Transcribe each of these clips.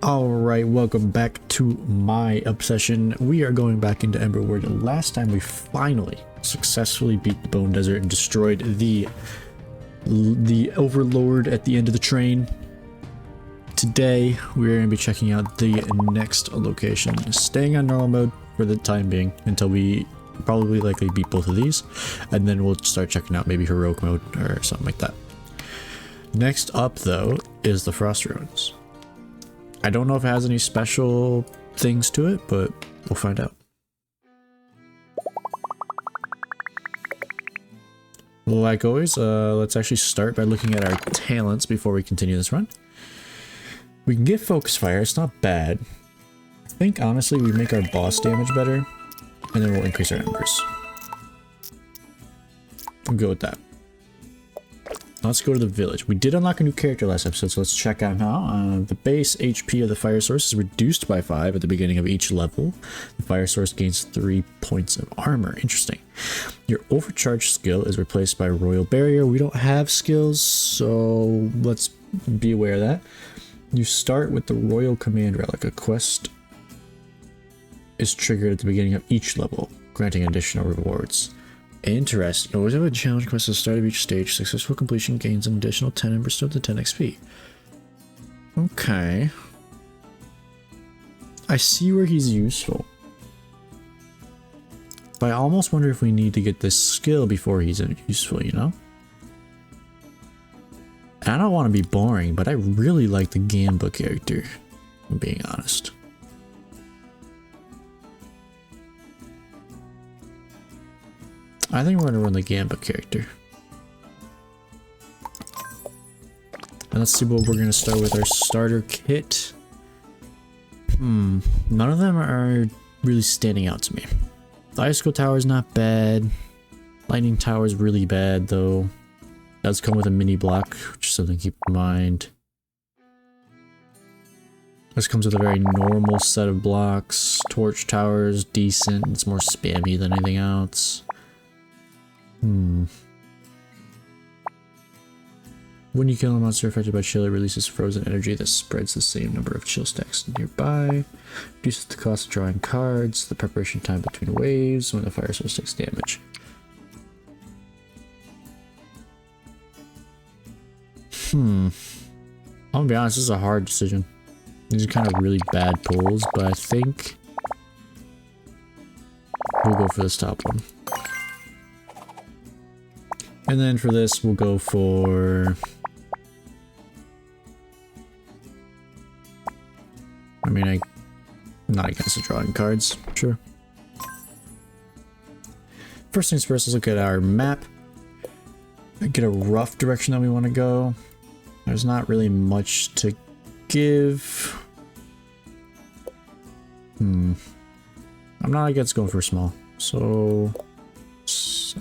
Alright, welcome back to my obsession. We are going back into Emberward. Last time we finally successfully beat the Bone Desert and destroyed the Overlord at the end of the train. Today, we're going to be checking out the next location. Staying on normal mode for the time being until we probably likely beat both of these. And then we'll start checking out maybe heroic mode or something like that. Next up, though, is the Frost Ruins. I don't know if it has any special things to it, but we'll find out. Like always, let's actually start by looking at our talents before we continue this run. We can get Focus Fire, it's not bad. I think honestly we make our boss damage better, and then we'll increase our embers. We'll go with that. Let's go to the village. We did unlock a new character last episode, so let's check out now. The base HP of the fire source is reduced by 5 at the beginning of each level. The fire source gains 3 points of armor. Interesting. Your overcharge skill is replaced by Royal Barrier. We don't have skills, so let's be aware of that. You start with the Royal Command Relic. A quest is triggered at the beginning of each level, granting additional rewards. Interesting. Always have a challenge quest at the start of each stage. Successful completion gains an additional 10 and bestowed to 10 XP. Okay. I see where he's useful. But I almost wonder if we need to get this skill before he's useful, you know? And I don't want to be boring, but I really like the Gamba character, if I'm being honest. I think we're going to run the Gamba character. And let's see what we're going to start with our starter kit. None of them are really standing out to me. The Icicle Tower is not bad. Lightning Tower is really bad though. It does come with a mini block, which is something to keep in mind. This comes with a very normal set of blocks. Torch Tower is decent. It's more spammy than anything else. When you kill a monster affected by chill, it releases frozen energy that spreads the same number of chill stacks nearby. Reduces the cost of drawing cards, the preparation time between waves when the fire source takes damage. I'm gonna be honest, this is a hard decision. These are kind of really bad pulls, but I think we'll go for this top one. And then for this, we'll go for... I mean, I'm not against the drawing cards, sure. First things first, let's look at our map. Get a rough direction that we want to go. There's not really much to give. I'm not against going for small, so...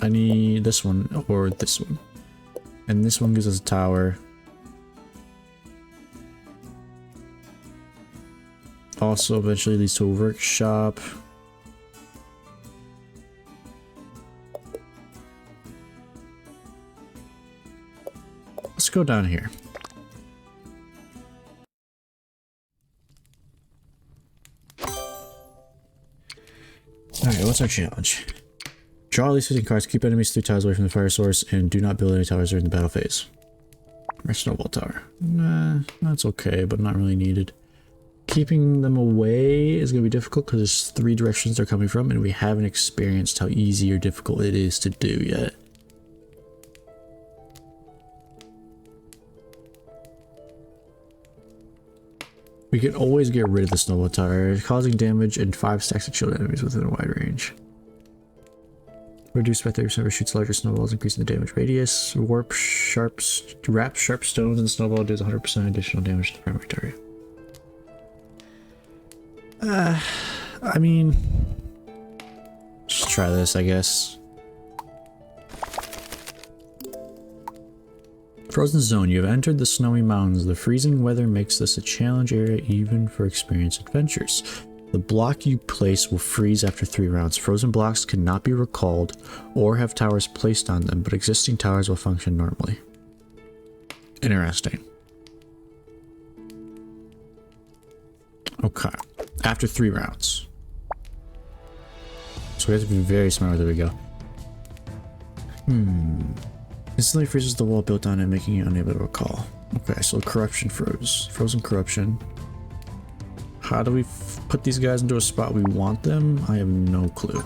I need this one or this one. And this one gives us a tower. Also eventually leads to a workshop. Let's go down here. Alright, what's our challenge? Draw at least 15 cards, keep enemies 3 tiles away from the fire source, and do not build any towers during the battle phase. Or snowball tower. Nah, that's okay, but not really needed. Keeping them away is going to be difficult because there's 3 directions they're coming from, and we haven't experienced how easy or difficult it is to do yet. We can always get rid of the snowball tower, causing damage and 5 stacks of shield enemies within a wide range. Reduced by 30% shoots larger snowballs, increasing the damage radius. Wrap sharp stones, and the snowball does 100% additional damage to the primary target. I mean, just try this, I guess. Frozen Zone. You have entered the snowy mountains. The freezing weather makes this a challenge area even for experienced adventurers. The block you place will freeze after 3 rounds. Frozen blocks cannot be recalled or have towers placed on them, but existing towers will function normally. Interesting. Okay. After 3 rounds. So we have to be very smart with it. There we go. Instantly freezes the wall built on it, making it unable to recall. Okay, so corruption froze. Frozen corruption. How do we put these guys into a spot we want them? I have no clue.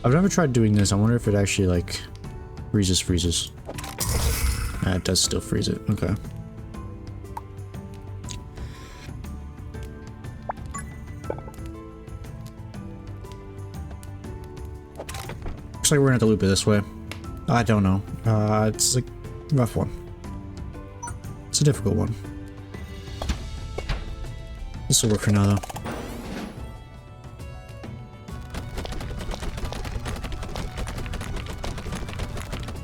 I've never tried doing this. I wonder if it actually like freezes. It does still freeze it. Okay. Looks like we're gonna have to loop it this way. I don't know. It's like a rough one. It's a difficult one. This will work for now though.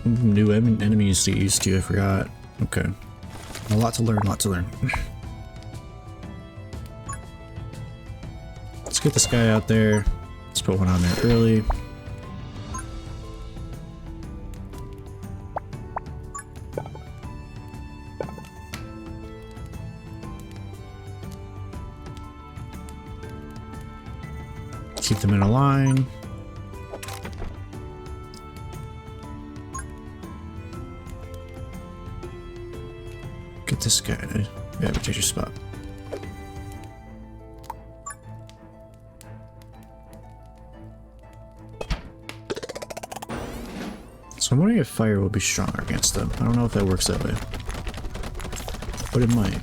New enemies to get used to, I forgot. Okay. A lot to learn, Let's get this guy out there. Let's put one on there early. Keep them in a line. Get this guy to take your spot. So I'm wondering if fire will be stronger against them. I don't know if that works that way, but it might.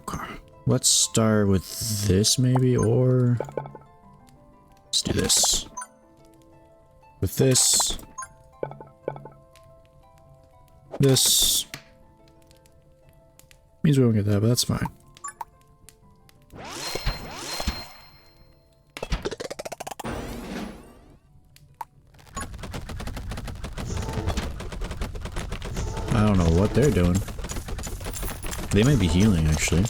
Okay. Let's start with this maybe, or let's do this. With this. This. Means we won't get that, but that's fine. I don't know what they're doing. They might be healing, actually.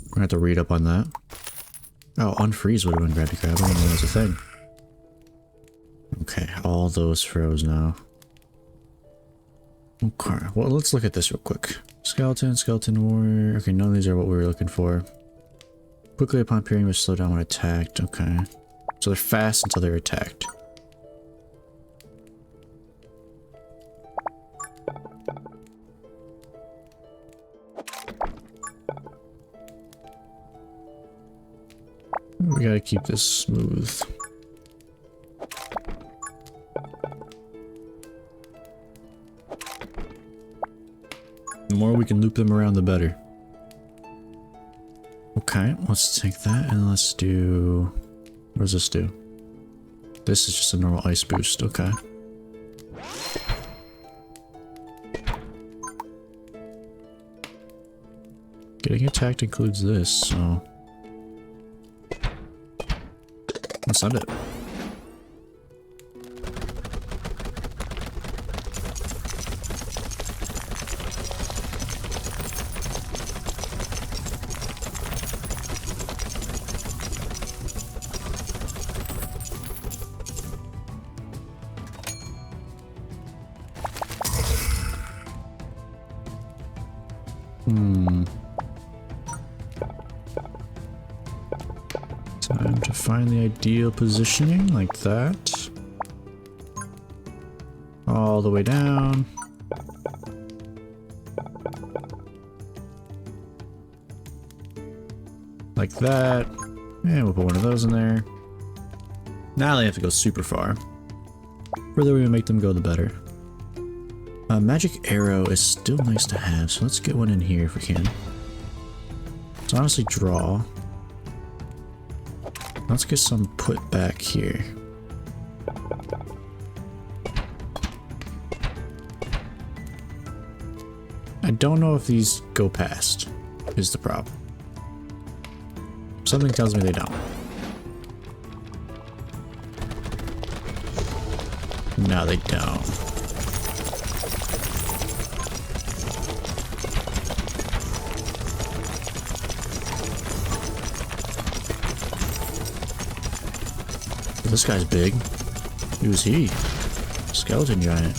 We're gonna have to read up on that. Oh, unfreeze would have been grabby grab. I didn't know that was a thing. Okay, all those froze now. Okay, well, let's look at this real quick. Skeleton warrior. Okay, none of these are what we were looking for. Quickly upon appearing, will slow down when attacked. Okay. So they're fast until they're attacked. We gotta keep this smooth. The more we can loop them around, the better. Okay, let's take that and let's do... What does this do? This is just a normal ice boost, okay. Getting attacked includes this, so... Let's send it. Time to find the ideal positioning, like that. All the way down. Like that. And we'll put one of those in there. Now they have to go super far. The further we make them go, the better. Magic arrow is still nice to have, so let's get one in here if we can. Let's honestly draw. Let's get some put back here. I don't know if these go past, is the problem. Something tells me they don't. No, they don't. This guy's big. Who's he? Skeleton giant.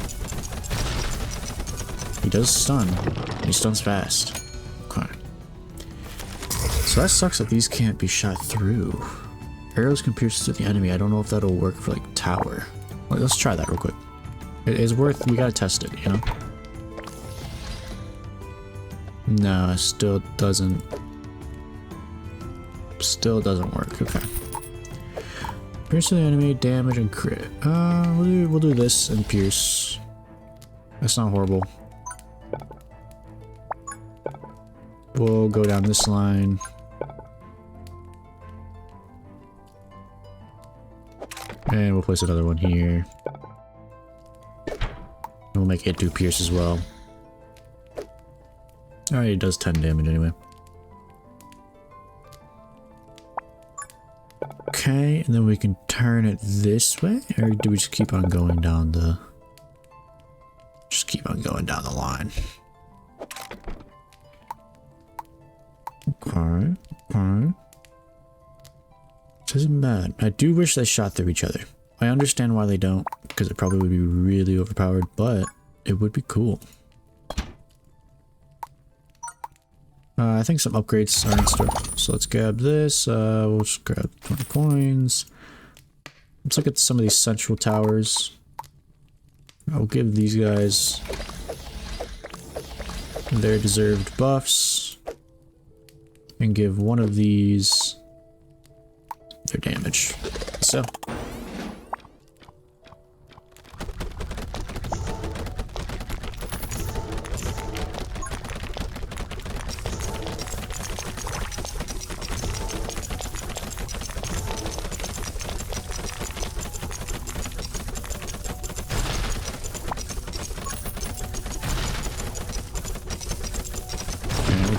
He does stun. He stuns fast. Okay. So that sucks that these can't be shot through. Arrows can pierce through the enemy. I don't know if that'll work for like tower. Let's try that real quick. It is worth, we gotta test it, you know? No, it still doesn't work. Okay. Pierce to the enemy, damage and crit. We'll do this and pierce. That's not horrible. We'll go down this line. And we'll place another one here. And we'll make it do pierce as well. Alright, it does 10 damage anyway. Okay, and then we can turn it this way? Or do we just keep on going down the... Just keep on going down the line. Okay, okay. This isn't bad. I do wish they shot through each other. I understand why they don't, because it probably would be really overpowered, but it would be cool. I think some upgrades are in store. So let's grab this. We'll just grab 20 coins. Let's look at some of these central towers. I'll give these guys their deserved buffs. And give one of these their damage. So.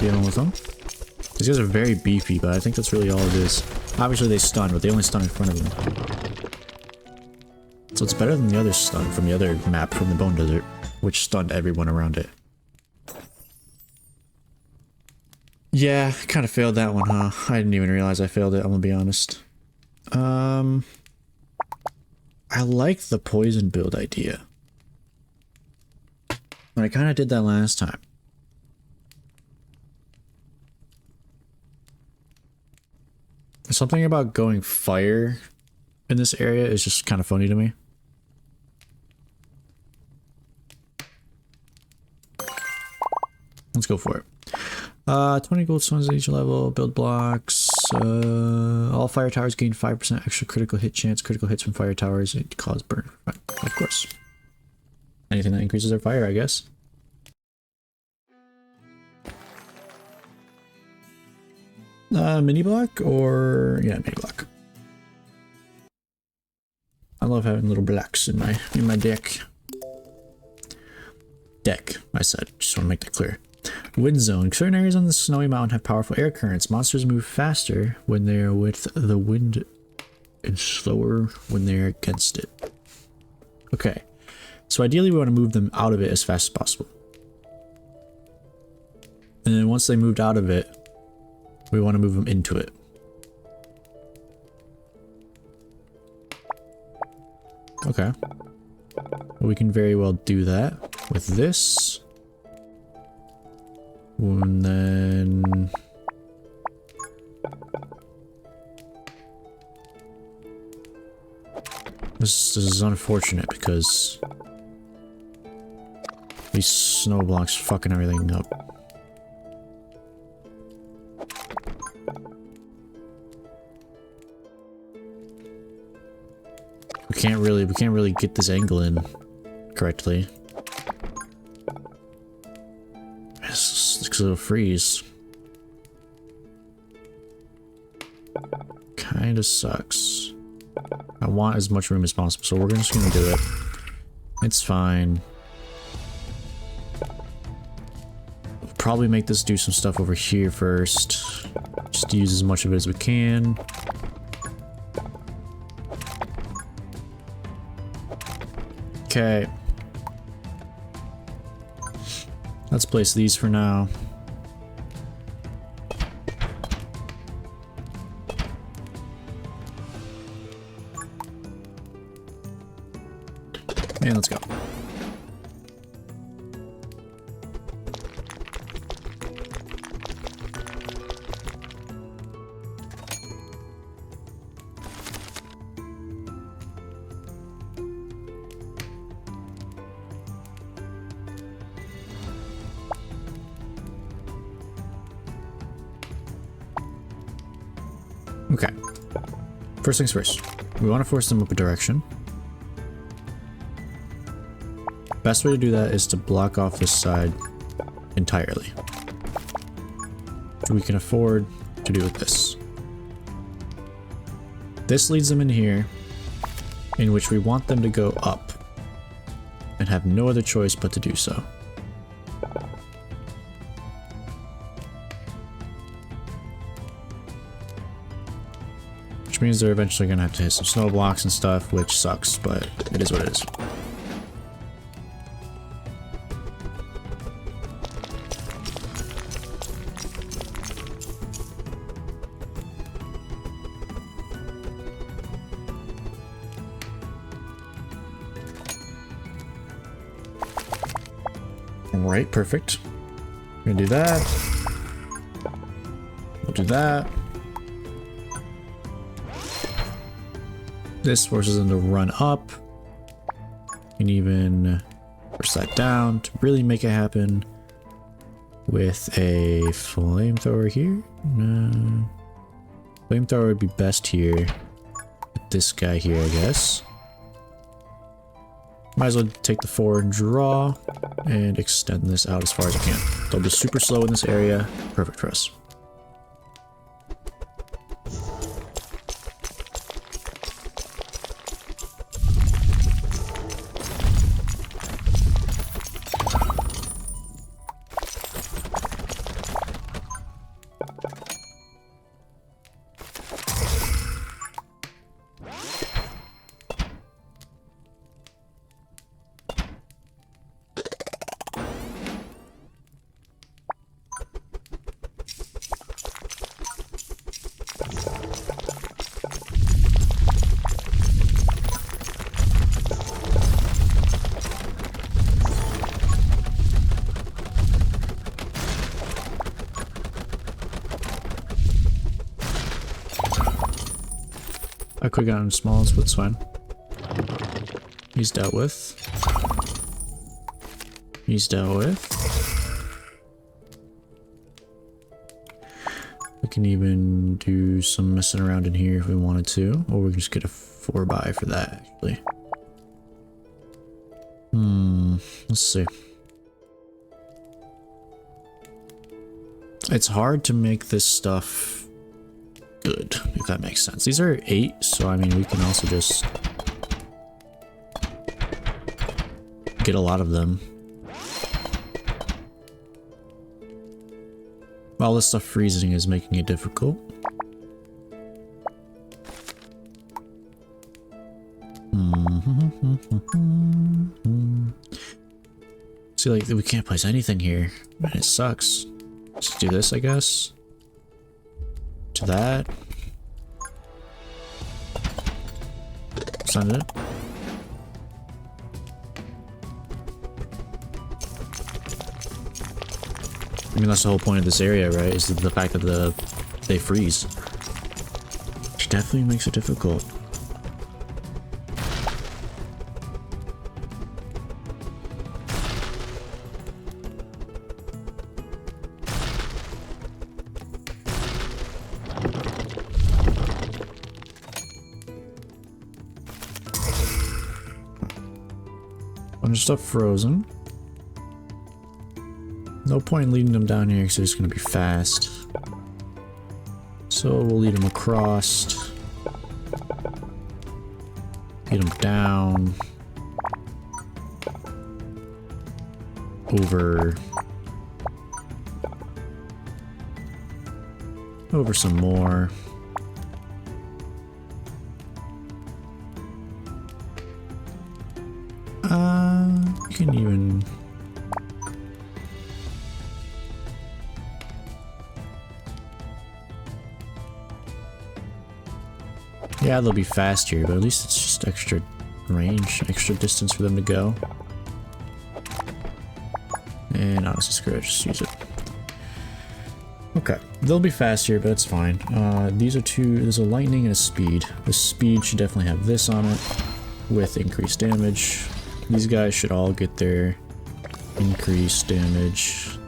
Dealing with them. These guys are very beefy, but I think that's really all it is. Obviously they stun, but they only stun in front of them. So it's better than the other stun from the other map from the Bone Desert, which stunned everyone around it. Yeah, kind of failed that one, huh? I didn't even realize I failed it, I'm gonna be honest. I like the poison build idea. But I kind of did that last time. Something about going fire in this area is just kind of funny to me. Let's go for it. 20 gold stones at each level, build blocks. All fire towers gain 5% extra critical hit chance. Critical hits from fire towers cause burn. Of course. Anything that increases their fire, I guess. Mini block or yeah, mini block. I love having little blocks in my deck. I said. Just want to make that clear. Wind zone. Certain areas on the snowy mountain have powerful air currents. Monsters move faster when they are with the wind and slower when they're against it. Okay. So ideally we want to move them out of it as fast as possible. And then once they moved out of it, we want to move them into it. Okay. Well, we can very well do that with this. And then... This is unfortunate because these snow blocks fucking everything up. We can't really get this angle in correctly. because it'll freeze. Kinda sucks. I want as much room as possible, so we're just gonna do it. It's fine. We'll probably make this do some stuff over here first. Just to use as much of it as we can. Okay. Let's place these for now. And let's go. Okay. First things first. We want to force them up a direction. Best way to do that is to block off this side entirely. We can afford to do with this. This leads them in here, in which we want them to go up and have no other choice but to do so. Which means they're eventually gonna have to hit some snow blocks and stuff, which sucks, but it is what it is. Alright, perfect. We're gonna do that. We'll do that. This forces them to run up. You can even force that down to really make it happen with a flamethrower here. No. Flamethrower would be best here. With this guy here, I guess. Might as well take the forward draw and extend this out as far as we can. They'll be super slow in this area. Perfect for us. I could have gotten small, but it's fine. He's dealt with. He's dealt with. We can even do some messing around in here if we wanted to, or we can just get a 4x for that, actually. Let's see. It's hard to make this stuff good, if that makes sense. These are 8, so I mean we can also just get a lot of them. All this stuff freezing is making it difficult. See, like, we can't place anything here, and it sucks. Just do this, I guess. To that. Send it. I mean, that's the whole point of this area, right? Is the fact that they freeze. Which definitely makes it difficult. Bunch of stuff frozen. No point in leading them down here because they're just going to be fast. So we'll lead them across. Get them down. Over some more. You can even... Yeah, they'll be fast here, but at least it's just extra range, extra distance for them to go. And honestly, screw it, just use it. Okay, they'll be fast here, but it's fine. These are two, there's a lightning and a speed. The speed should definitely have this on it with increased damage. These guys should all get their increased damage.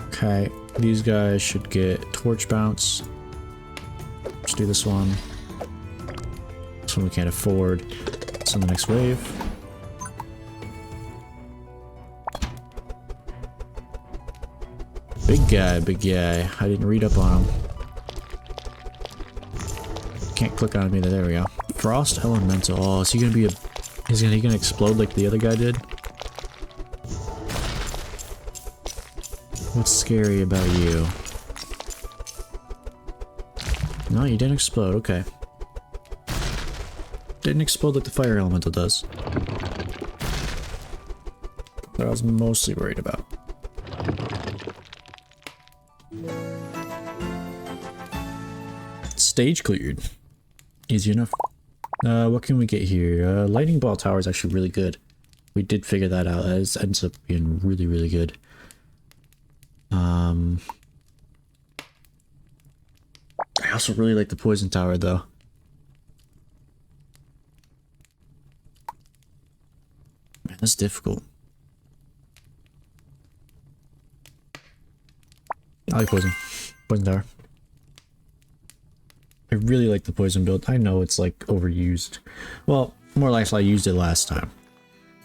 Okay, these guys should get torch bounce. Let's do this one. This one we can't afford. It's on the next wave. Big guy, big guy. I didn't read up on him. Can't click on him either. There we go. Frost Elemental. Oh, is he gonna be a... Is he gonna explode like the other guy did? What's scary about you? No, you didn't explode. Okay. Didn't explode like the fire elemental does. What I was mostly worried about. Stage cleared. Easy enough. What can we get here? Lightning Ball Tower is actually really good. We did figure that out. It ends up being really, really good. I also really like the Poison Tower, though. Man, that's difficult. I like Poison. Poison Tower. I really like the Poison build. I know it's like overused. Well, more or less I used it last time.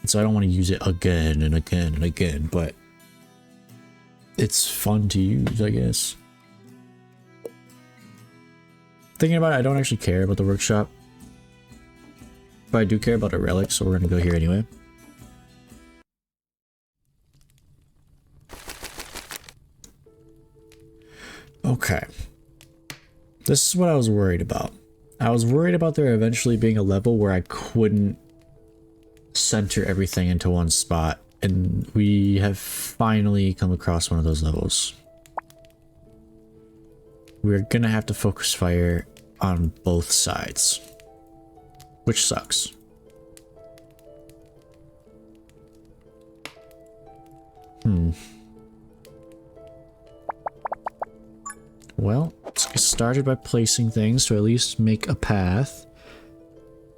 And so I don't want to use it again and again and again, but it's fun to use, I guess. Thinking about it, I don't actually care about the workshop. But I do care about a relic, so we're gonna go here anyway. Okay. This is what I was worried about. I was worried about there eventually being a level where I couldn't center everything into one spot. And we have finally come across one of those levels. We're gonna have to focus fire on both sides, which sucks. Well, let's get started by placing things to at least make a path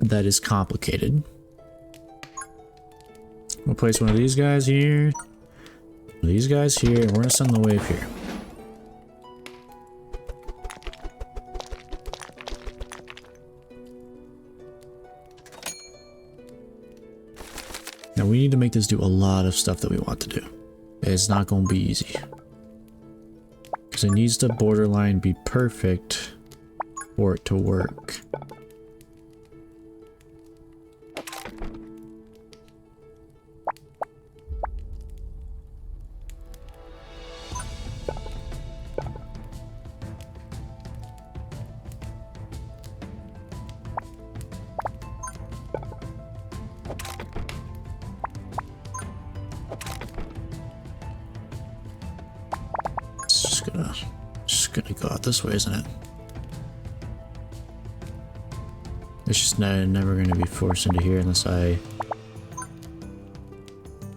that is complicated. We'll place one of these guys here, these guys here, and we're gonna send the wave here. Now we need to make this do a lot of stuff that we want to do. It's not gonna be easy. Because it needs to borderline be perfect for it to work. Just gonna go out this way, isn't it? It's just never gonna be forced into here unless I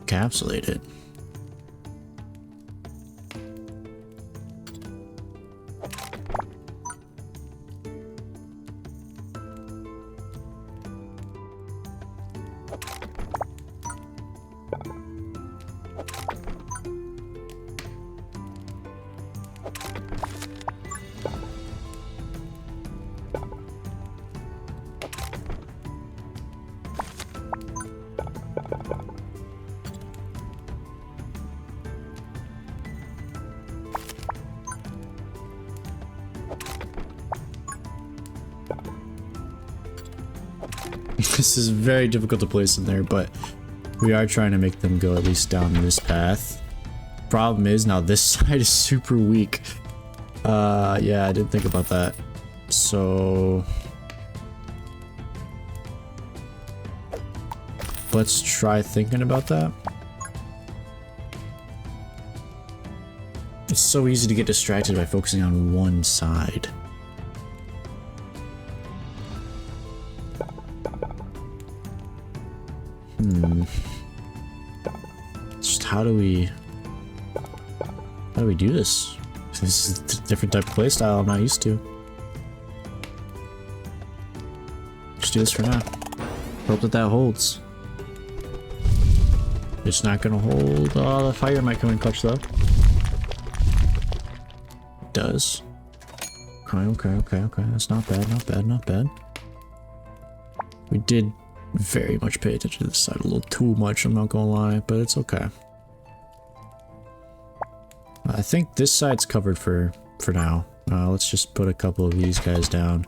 encapsulate it. This is very difficult to place in there, but we are trying to make them go at least down this path. Problem is, now this side is super weak. Yeah, I didn't think about that. So let's try thinking about that. It's so easy to get distracted by focusing on one side. Just how do we do this? This is a different type of playstyle I'm not used to. Just do this for now. Hope that that holds. It's not gonna hold. Oh, the fire might come in clutch though. It does. Okay. That's not bad. We did very much pay attention to this side, a little too much, I'm not gonna lie, but it's okay. I think this side's covered for now. Let's just put a couple of these guys down.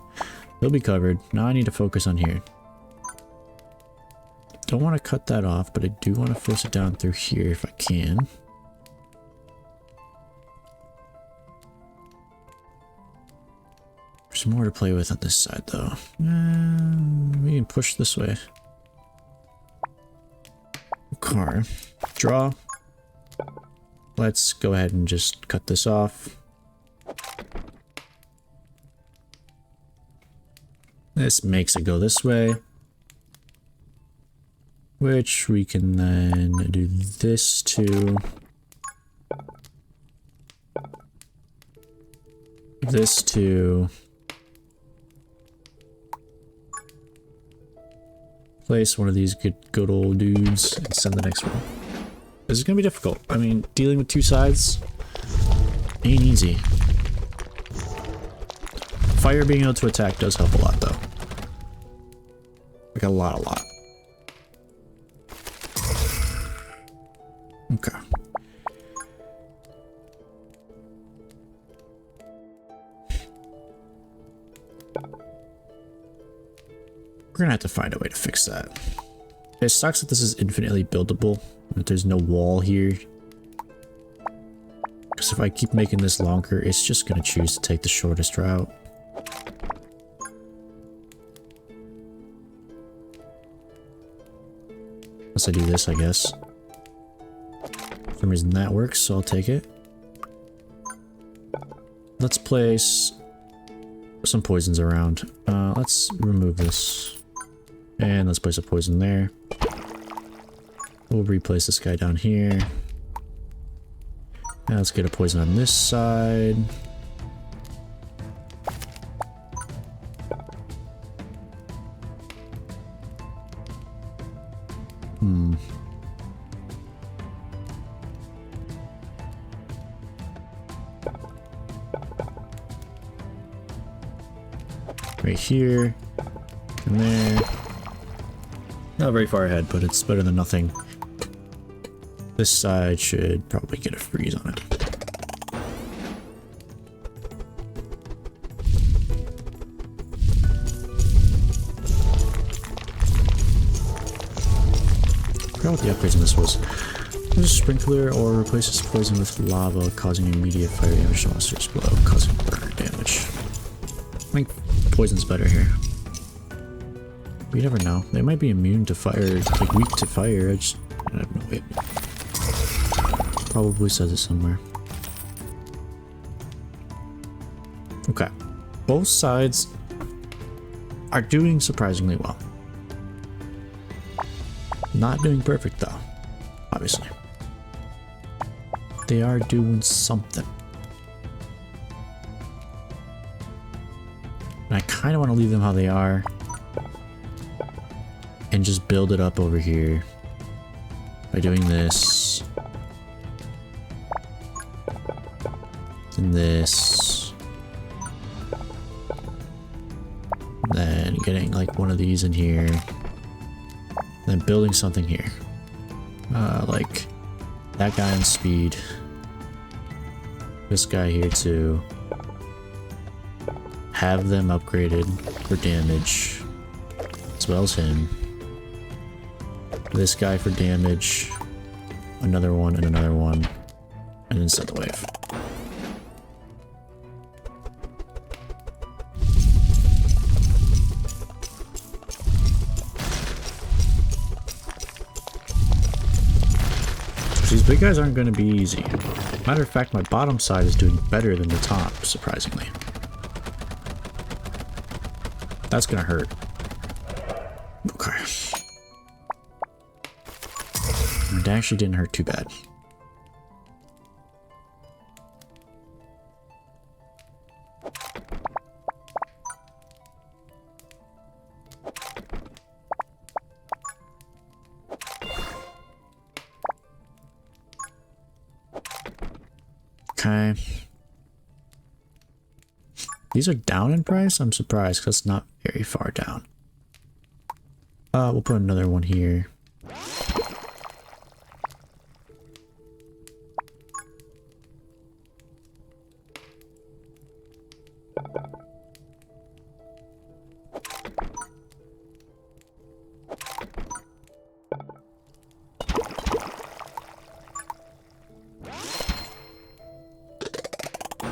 They'll be covered. Now I need to focus on here. Don't want to cut that off, but I do want to force it down through here if I can. There's more to play with on this side though. We can push this way. Okay. Draw. Let's go ahead and just cut this off. This makes it go this way. Which we can then do this to. This to. Place one of these good old dudes and send the next one. This is gonna be difficult. I mean, dealing with two sides ain't easy. Fire being able to attack does help a lot though. Like a lot. Okay. We're gonna have to find a way to fix that. It sucks that this is infinitely buildable, that there's no wall here. Because if I keep making this longer, it's just gonna choose to take the shortest route. Unless I do this, I guess. For some reason that works, so I'll take it. Let's place some poisons around. Let's remove this. And let's place a poison there. We'll replace this guy down here. Now let's get a poison on this side. Right here. And there. Not very far ahead, but it's better than nothing. This side should probably get a freeze on it. I forgot what the upgrades on this was. There's a sprinkler or replaces poison with lava, causing immediate fire damage to monsters below, causing burner damage. I think poison's better here. You never know. They might be immune to fire, like weak to fire. I have no way. Probably says it somewhere. Okay. Both sides are doing surprisingly well. Not doing perfect though, obviously. They are doing something. And I kind of want to leave them how they are. And just build it up over here by doing this and this, and then getting like one of these in here, then building something here, like that guy in speed, this guy here too, have them upgraded for damage. well as him. This guy for damage. Another one and another one. And then set the wave. These big guys aren't going to be easy. Matter of fact, my bottom side is doing better than the top, surprisingly. That's going to hurt. Okay. It actually didn't hurt too bad. Okay. These are down in price? I'm surprised because it's not very far down. We'll put another one here.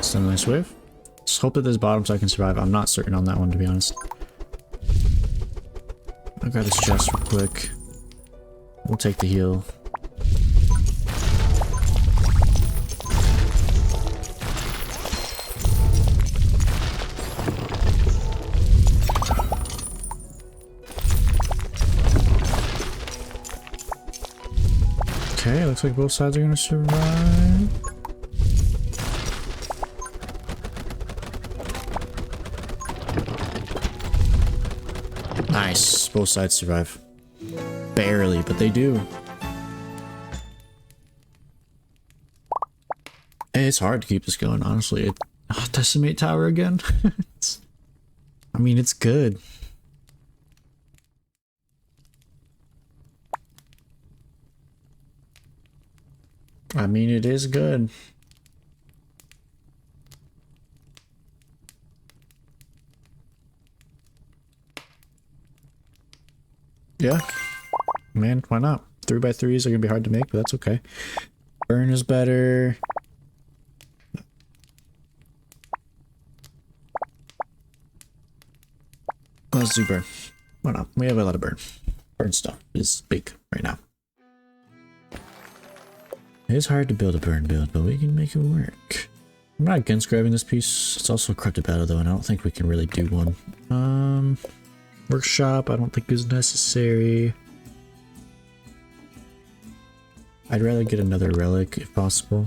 Still a nice wave. Just hope that this bottom side can survive. I'm not certain on that one, to be honest. I'll grab this chest real quick. We'll take the heal. Okay, looks like both sides are gonna survive. Nice. Both sides survive. Barely, but they do. It's hard to keep this going, honestly. Decimate Tower again? I mean, it's good. I mean, it is good. Yeah, man, why not? 3x3s are gonna be hard to make, but that's okay. Burn is better. Let's do burn. Why not? We have a lot of burn. Burn stuff is big right now. It is hard to build a burn build, but we can make it work. I'm not against grabbing this piece. It's also a corrupted battle though, and I don't think we can really do one. Workshop, I don't think is necessary. I'd rather get another relic if possible.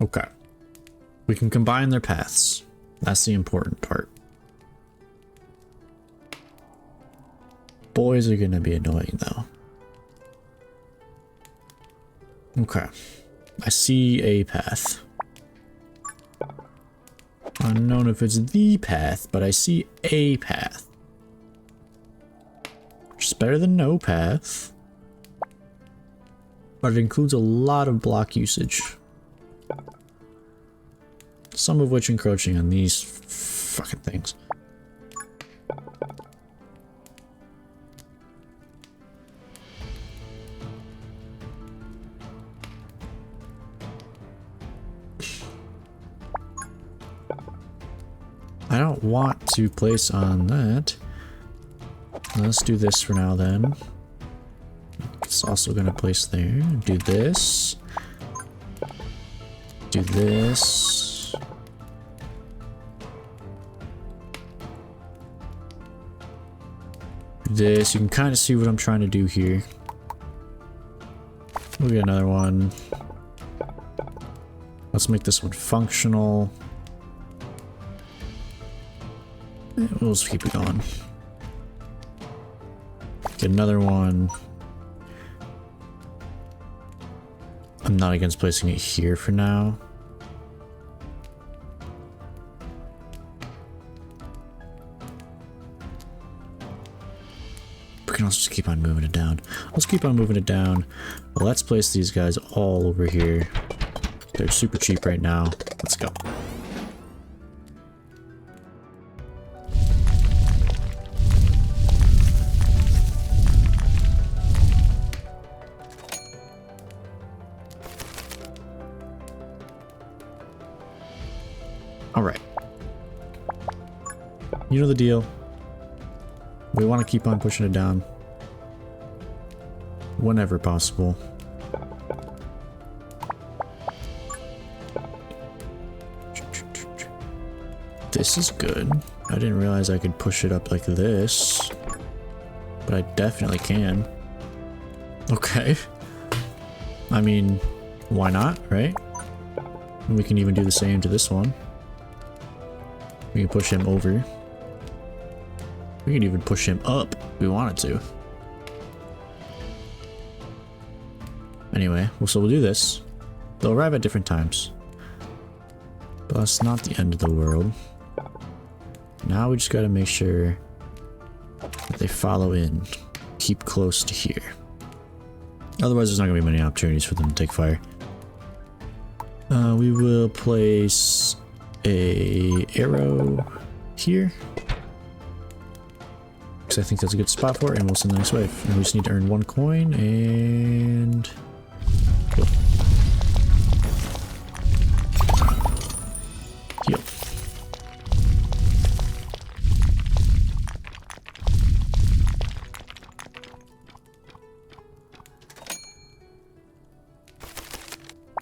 Okay. We can combine their paths. That's the important part. Boys are gonna be annoying though. Okay. I see a path. Unknown if it's the path, but I see a path. Which is better than no path. But it includes a lot of block usage. Some of which encroaching on these fucking things. I don't want to place on that. Let's do this for now then. It's also going to place there. Do this. Do this. Do this. You can kind of see what I'm trying to do here. We'll get another one. Let's make this one functional. We'll just keep it going. Get another one. I'm not against placing it here for now. We can also just keep on moving it down. Let's keep on moving it down. Let's place these guys all over here. They're super cheap right now. Let's go. Alright. You know the deal. We want to keep on pushing it down. Whenever possible. This is good. I didn't realize I could push it up like this. But I definitely can. Okay. I mean, why not, right? And we can even do the same to this one. We can push him over. We can even push him up if we wanted to. Anyway, so we'll do this. They'll arrive at different times. But that's not the end of the world. Now we just gotta make sure that they follow in. Keep close to here. Otherwise there's not gonna be many opportunities for them to take fire. We will place a arrow here. Because I think that's a good spot for it, and we'll send the next wave. And we just need to earn 1 coin, and... Cool. Heal.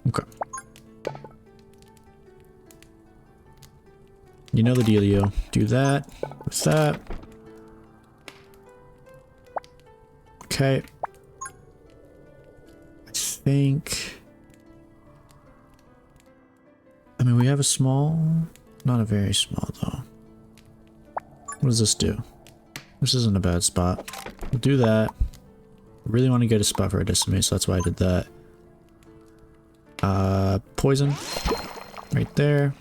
Okay. You know the dealio. Do that with that. Okay. I think... I mean, we have a small... Not a very small, though. What does this do? This isn't a bad spot. We'll do that. Really want to get a spot for our decimate, so that's why I did that. Poison. Right there.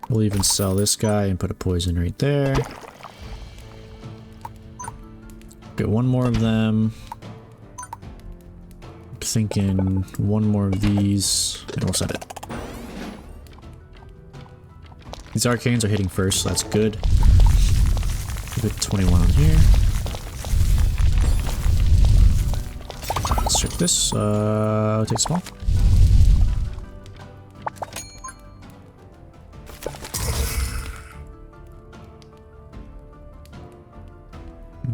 We'll even sell this guy and put a poison right there. Get one more of them. I'm thinking one more of these, and we'll set it. These arcanes are hitting first, so that's good. We'll get 21 on here. Let's check this. Take small.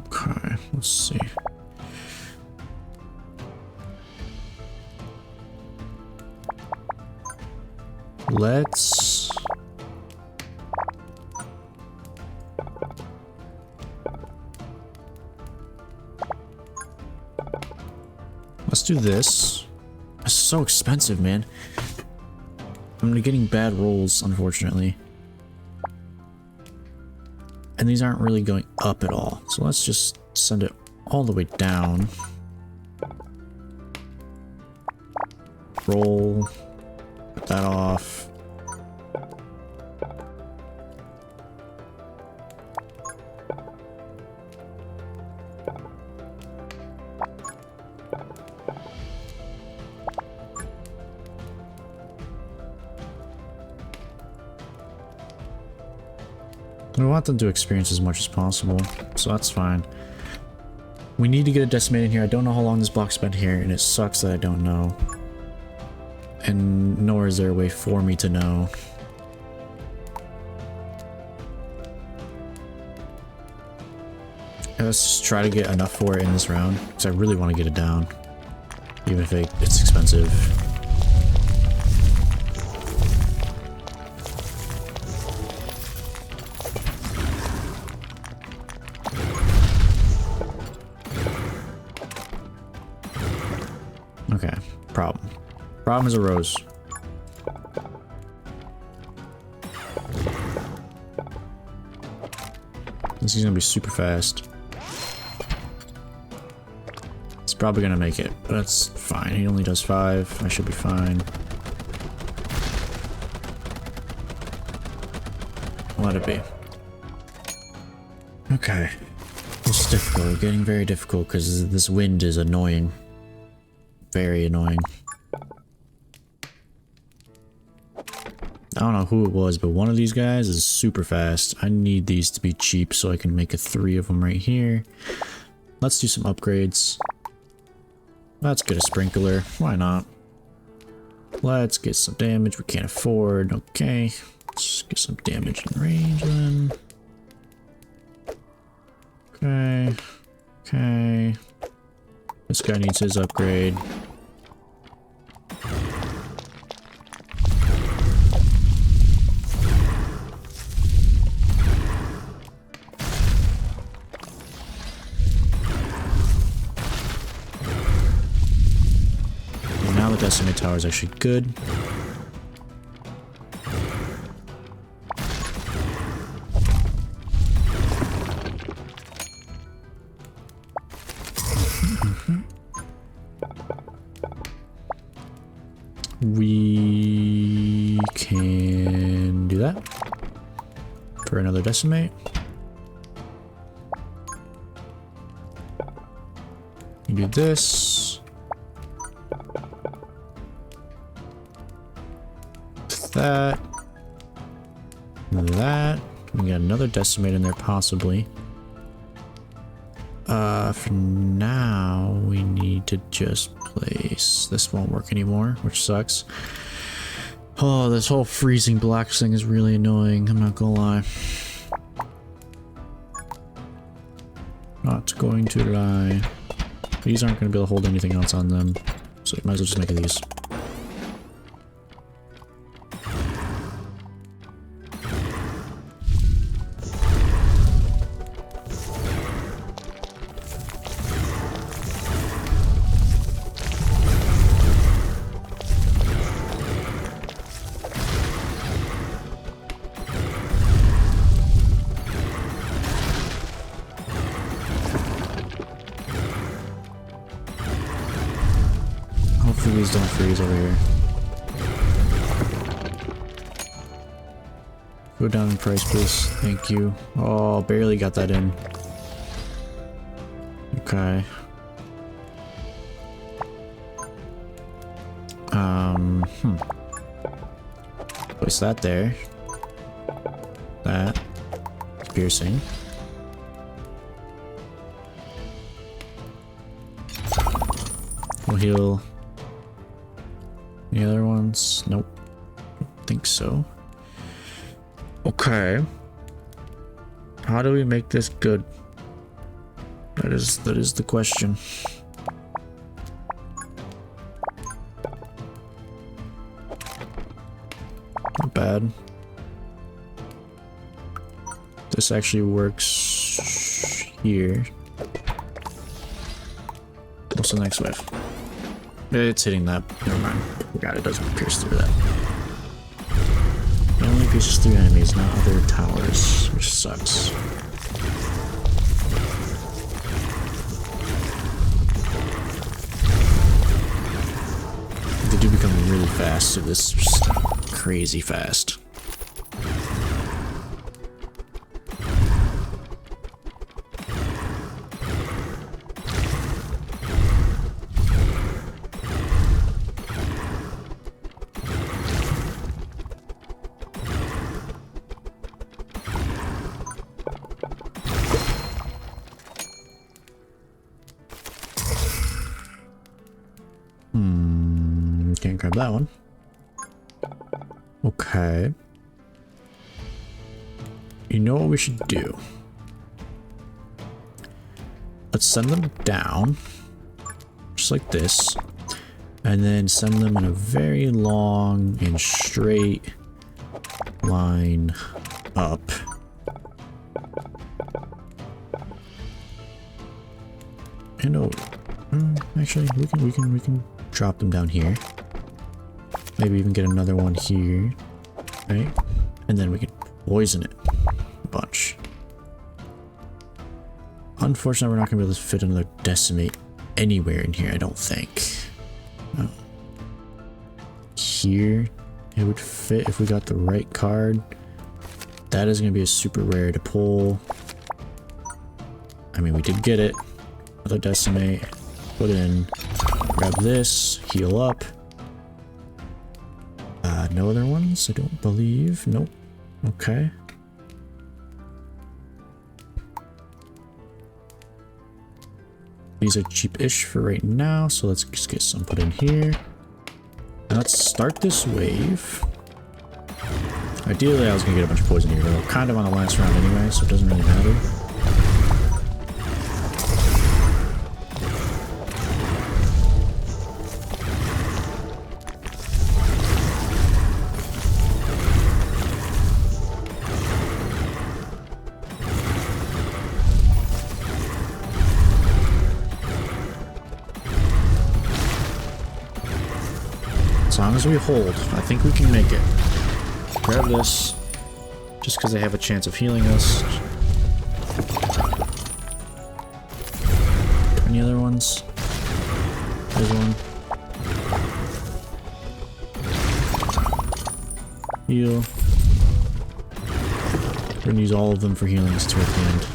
Okay, let's see. Let's do this. It's so expensive, man. I'm getting bad rolls, unfortunately. And these aren't really going up at all. So let's just send it all the way down. Roll. Put that off. We want them to experience as much as possible, so that's fine. We need to get a decimate in here. I don't know how long this block's been here, and it sucks that I don't know. And nor is there a way for me to know. Let's just try to get enough for it in this round, because I really want to get it down. Even if it's expensive. Okay, problem. Problem is a rose. This is gonna be super fast. It's probably gonna make it, but that's fine. He only does 5. I should be fine. Let it be. Okay. This is difficult. Getting very difficult because this wind is annoying. Very annoying. I don't know who it was, but one of these guys is super fast. I need these to be cheap so I can make a 3 of them right here. Let's do some upgrades. Let's get a sprinkler. Why not? Let's get some damage we can't afford. Okay. Let's get some damage in range then. Okay. Okay. This guy needs his upgrade. Now the Decimate Tower is actually good. We can do that for another Decimate. We do this. That. That. We got another Decimate in there possibly. For now, we need to just place... This won't work anymore, which sucks. Oh, this whole freezing blocks thing is really annoying, I'm not gonna lie. Not going to lie. These aren't gonna be able to hold anything else on them, so you might as well just make these. Please don't freeze over here. Go down in price, please. Thank you. Oh, barely got that in. Okay. Place that there. That. It's piercing. We'll heal. Any other ones? Nope. Don't think so. Okay. How do we make this good? That is the question. Not bad. This actually works here. What's the next wave? It's hitting that. Never mind. Forgot it doesn't pierce through that. It only pierces through enemies, not other towers, which sucks. They do become really fast, so this is just crazy fast. Can't grab that one. Okay. You know what we should do? Let's send them down. Just like this. And then send them in a very long and straight line up. And over. Actually, we can drop them down here. Maybe even get another one here, right? And then we can poison it a bunch. Unfortunately, we're not gonna be able to fit another Decimate anywhere in here, I don't think. No. Here, it would fit if we got the right card. That is gonna be a super rare to pull. I mean, we did get it. Another Decimate. Put in. Grab this. Heal up. no other ones, I don't believe. Nope. Okay. These are cheap-ish for right now, so let's just get some put in here. Now let's start this wave. Ideally, I was gonna get a bunch of poison here, but we're kind of on the last round anyway, so it doesn't really matter. As long as we hold, I think we can make it. Grab this, just because they have a chance of healing us. Any other ones? There's one. Heal. We're gonna use all of them for healings toward the end.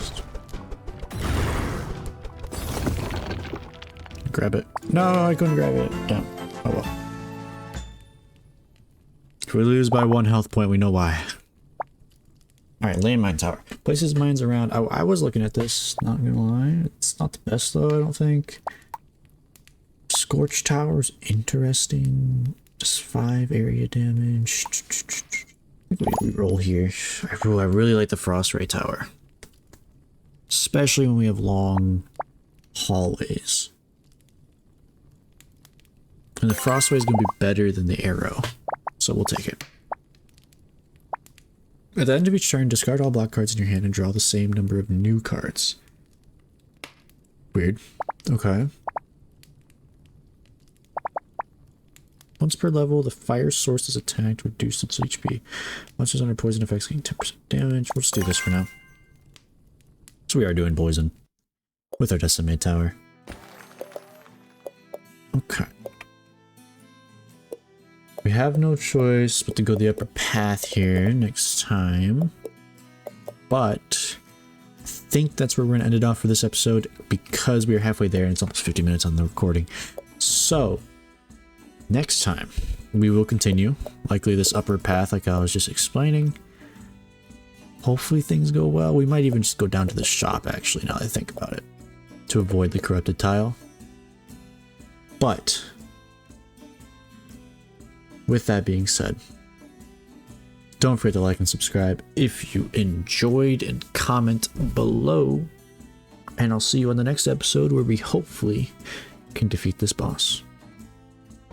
Grab it. No, I couldn't grab it. Damn. Oh well. If we lose by 1 health point, we know why. Alright, landmine tower. Places mines around. I was looking at this, not gonna lie. It's not the best though, I don't think. Scorch towers, interesting. Just 5 area damage. We roll here. I really like the frost ray tower. Especially when we have long hallways. And the frost ray is gonna be better than the arrow. So we'll take it. At the end of each turn, discard all black cards in your hand and draw the same number of new cards. Weird. Okay. Once per level, the fire source is attacked, reduce its HP. Monsters under poison effects gain 10% damage. We'll just do this for now. So we are doing poison with our decimate tower. Okay. We have no choice but to go the upper path here next time. But I think that's where we're going to end it off for this episode because we are halfway there and it's almost 50 minutes on the recording. So next time we will continue likely this upper path like I was just explaining. Hopefully things go well. We might even just go down to the shop actually now that I think about it to avoid the corrupted tile. But with that being said, don't forget to like and subscribe if you enjoyed and comment below. And I'll see you on the next episode where we hopefully can defeat this boss.